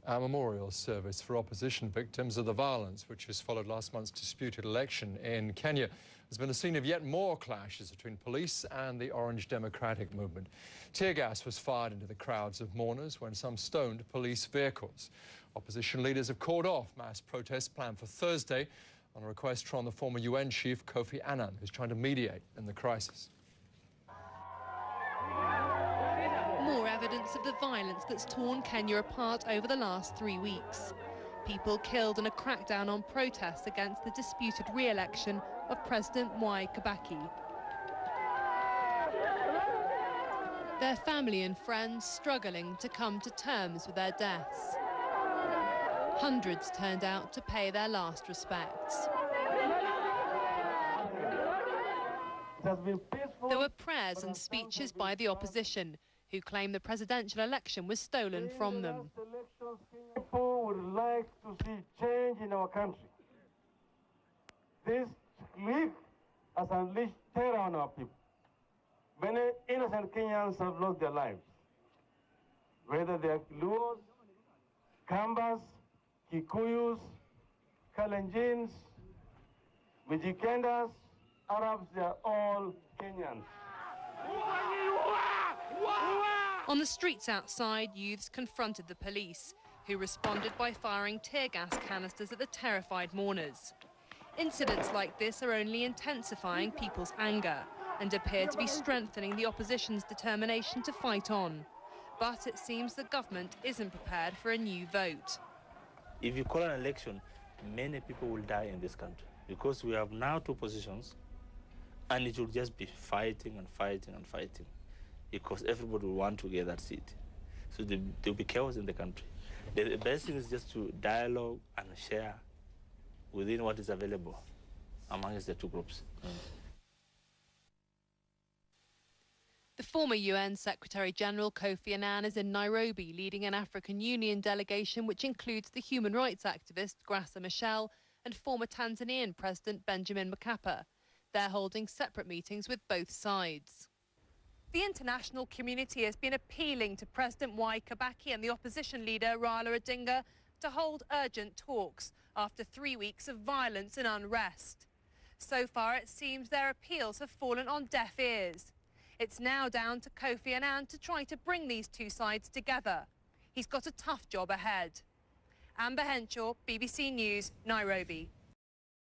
A memorial service for opposition victims of the violence which has followed last month's disputed election in Kenya has been the scene of yet more clashes between police and the Orange Democratic Movement. Tear gas was fired into the crowds of mourners when some stoned police vehicles. Opposition leaders have called off mass protests planned for Thursday on a request from the former UN chief Kofi Annan, who's trying to mediate in the crisis. More evidence of the violence that's torn Kenya apart over the last 3 weeks. People killed in a crackdown on protests against the disputed re-election of President Mwai Kibaki. Their family and friends struggling to come to terms with their deaths. Hundreds turned out to pay their last respects. There were prayers and speeches by the opposition, who claim the presidential election was stolen from them. People would like to see change in our country. This clique has unleashed terror on our people. Many innocent Kenyans have lost their lives, whether they are Luos, Kambas, Kikuyus, Kalenjins, Mijikendas, Arabs, they are all Kenyans. On the streets outside, youths confronted the police, who responded by firing tear gas canisters at the terrified mourners. Incidents like this are only intensifying people's anger and appear to be strengthening the opposition's determination to fight on. But it seems the government isn't prepared for a new vote. If you call an election, many people will die in this country because we have now two positions and it will just be fighting and fighting and fighting because everybody will want to get that seat. So there will be chaos in the country. The best thing is just to dialogue and share within what is available amongst the two groups. The former UN Secretary-General Kofi Annan is in Nairobi leading an African Union delegation which includes the human rights activist Graça Machel and former Tanzanian President Benjamin Mkapa. They're holding separate meetings with both sides. The international community has been appealing to President Mwai Kibaki and the opposition leader Raila Odinga to hold urgent talks after 3 weeks of violence and unrest. So far, it seems their appeals have fallen on deaf ears. It's now down to Kofi Annan to try to bring these two sides together. He's got a tough job ahead. Amber Henshaw, BBC News, Nairobi.